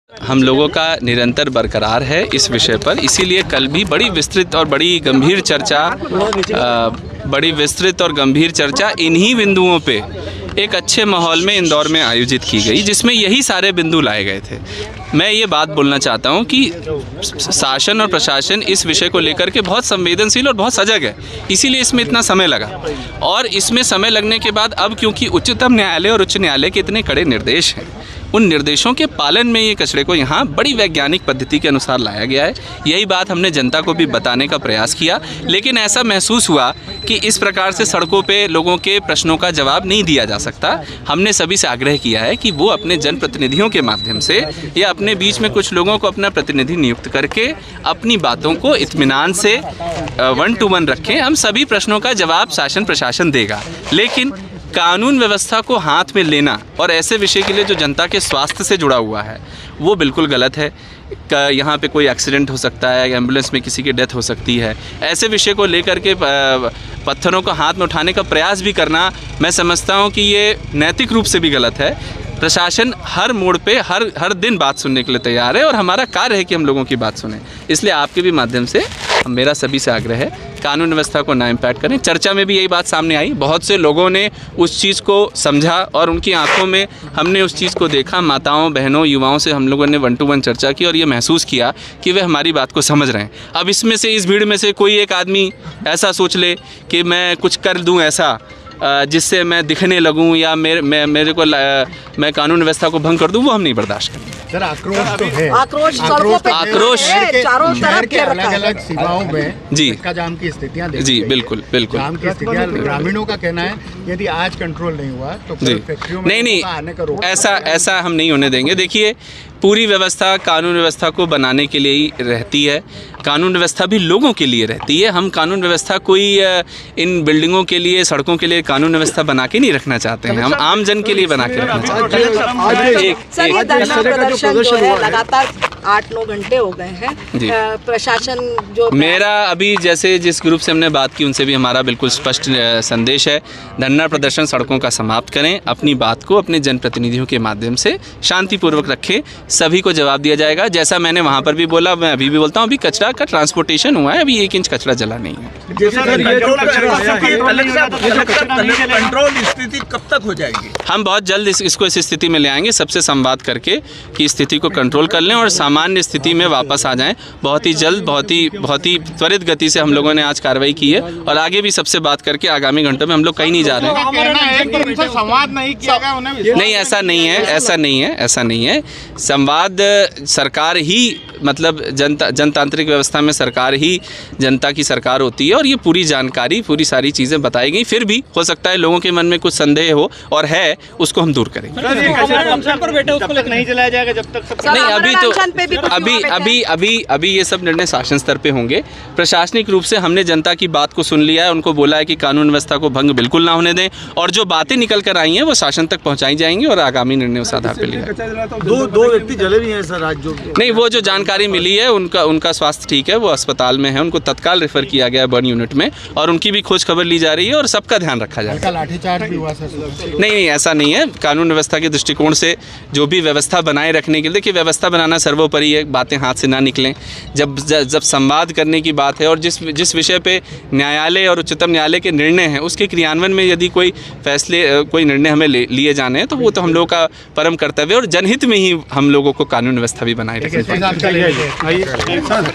हम लोगों का निरंतर बरकरार है इस विषय पर, इसीलिए कल भी बड़ी विस्तृत और बड़ी गंभीर चर्चा इन्हीं बिंदुओं पे एक अच्छे माहौल में इंदौर में आयोजित की गई, जिसमें यही सारे बिंदु लाए गए थे। मैं ये बात बोलना चाहता हूँ कि शासन और प्रशासन इस विषय को लेकर के बहुत संवेदनशील और बहुत सजग है, इसीलिए इसमें इतना समय लगा। और इसमें समय लगने के बाद अब क्योंकि उच्चतम न्यायालय और उच्च न्यायालय के इतने कड़े निर्देश हैं, उन निर्देशों के पालन में ये कचरे को यहाँ बड़ी वैज्ञानिक पद्धति के अनुसार लाया गया है। यही बात हमने जनता को भी बताने का प्रयास किया, लेकिन ऐसा महसूस हुआ कि इस प्रकार से सड़कों पे लोगों के प्रश्नों का जवाब नहीं दिया जा सकता। हमने सभी से आग्रह किया है कि वो अपने जनप्रतिनिधियों के माध्यम से या अपने बीच में कुछ लोगों को अपना प्रतिनिधि नियुक्त करके अपनी बातों को इत्मीनान से 1 to 1 रखें। हम सभी प्रश्नों का जवाब शासन प्रशासन देगा, लेकिन कानून व्यवस्था को हाथ में लेना और ऐसे विषय के लिए जो जनता के स्वास्थ्य से जुड़ा हुआ है वो बिल्कुल गलत है। यहाँ पे कोई एक्सीडेंट हो सकता है, एम्बुलेंस में किसी की डेथ हो सकती है, ऐसे विषय को लेकर के पत्थरों को हाथ में उठाने का प्रयास भी करना मैं समझता हूँ कि ये नैतिक रूप से भी गलत है। प्रशासन हर मोड़ पे हर दिन बात सुनने के लिए तैयार है और हमारा कार्य है कि हम लोगों की बात सुने। इसलिए आपके भी माध्यम से मेरा सभी से आग्रह है, कानून व्यवस्था को ना इम्पैक्ट करें। चर्चा में भी यही बात सामने आई, बहुत से लोगों ने उस चीज़ को समझा और उनकी आंखों में हमने उस चीज़ को देखा। माताओं, बहनों, युवाओं से हम लोगों ने 1 to 1 चर्चा की और ये महसूस किया कि वे हमारी बात को समझ रहे हैं। अब इसमें से, इस भीड़ में से कोई एक आदमी ऐसा सोच ले कि मैं कुछ कर दूँ ऐसा जिससे मैं दिखने लगूं या मैं कानून व्यवस्था को भंग कर दूं, वो हम नहीं बर्दाश्त करेंगे। सर, आक्रोश तो है, आक्रोश चारों तरफ के अलग-अलग सीमाओं में जी का जाम की स्थितियां जी बिल्कुल जाम की स्थितियां। ग्रामीणों का कहना है यदि आज कंट्रोल नहीं हुआ तो फैक्ट्रियों में नहीं आने का रोक, ऐसा हम नहीं होने देंगे। देखिए, पूरी व्यवस्था कानून व्यवस्था को बनाने के लिए ही रहती है, कानून व्यवस्था भी लोगों के लिए रहती है। हम कानून व्यवस्था कोई इन बिल्डिंगों के लिए, सड़कों के लिए कानून व्यवस्था बना के नहीं रखना चाहते हैं, हम आम जन के लिए बना के रखना चाहते हैं। लगातार 8-9 घंटे हो गए हैं। प्रशासन जो मेरा अभी जैसे जिस ग्रुप से हमने बात की उनसे भी हमारा बिल्कुल स्पष्ट संदेश है, धरना प्रदर्शन सड़कों का समाप्त करें, अपनी बात को अपने जनप्रतिनिधियों के माध्यम से शांतिपूर्वक रखें, सभी को जवाब दिया जाएगा। जैसा मैंने वहाँ पर भी बोला, मैं अभी भी बोलता हूँ, अभी कचरा का ट्रांसपोर्टेशन हुआ है, अभी 1 इंच कचरा जला नहीं है। कंट्रोल स्थिति कब तक हो जाएगी? हम बहुत जल्द इसको इस स्थिति में ले आएंगे, सबसे संवाद करके कि स्थिति को कंट्रोल कर लें और सामान्य स्थिति में वापस आ जाएं। बहुत ही जल्द, बहुत ही त्वरित गति से हम लोगों ने आज कार्रवाई की है और आगे भी सबसे बात करके आगामी घंटों में हम लोग कहीं नहीं जा रहे हैं। संवाद नहीं किया गया उन्हें? नहीं, ऐसा नहीं है। संवाद सरकार ही, मतलब जनतांत्रिक व्यवस्था में सरकार ही जनता की सरकार होती है और ये पूरी जानकारी, पूरी सारी चीज़ें बताई गई। फिर भी हो सकता है लोगों के मन में कुछ संदेह हो और है, उसको हम दूर करेंगे। नहीं चलाया जाएगा जब तक नहीं, अभी ये सब निर्णय शासन स्तर पे होंगे। प्रशासनिक रूप से हमने जनता की बात को सुन लिया है, उनको बोला है कि कानून व्यवस्था को भंग बिल्कुल ना होने दें और जो बातें निकल कर आई हैं वो शासन तक पहुंचाई जाएंगी और आगामी निर्णय उस आधार पर लिया। दो व्यक्ति जले भी हैं सर आज जो नहीं, वो जो जानकारी मिली है उनका स्वास्थ्य ठीक है, वो अस्पताल में है, उनको तत्काल रेफर किया गया है बर्न यूनिट में और उनकी भी खोज खबर ली जा रही है और सबका ध्यान रखा जा रहा है। लाठीचार्ज भी हुआ सर? नहीं, ऐसा नहीं है। कानून व्यवस्था के दृष्टिकोण से जो भी व्यवस्था बनाए रखने के लिए, देखिए व्यवस्था बनाना सर्वोपरि है, बातें हाथ से ना निकलें। जब संवाद करने की बात है और जिस विषय पे न्यायालय और उच्चतम न्यायालय के निर्णय हैं उसके क्रियान्वयन में यदि कोई निर्णय हमें लिए जाने हैं तो वो तो हम लोगों का परम कर्तव्य है और जनहित में ही हम लोगों को कानून व्यवस्था भी बनाए रखनी चाहिए।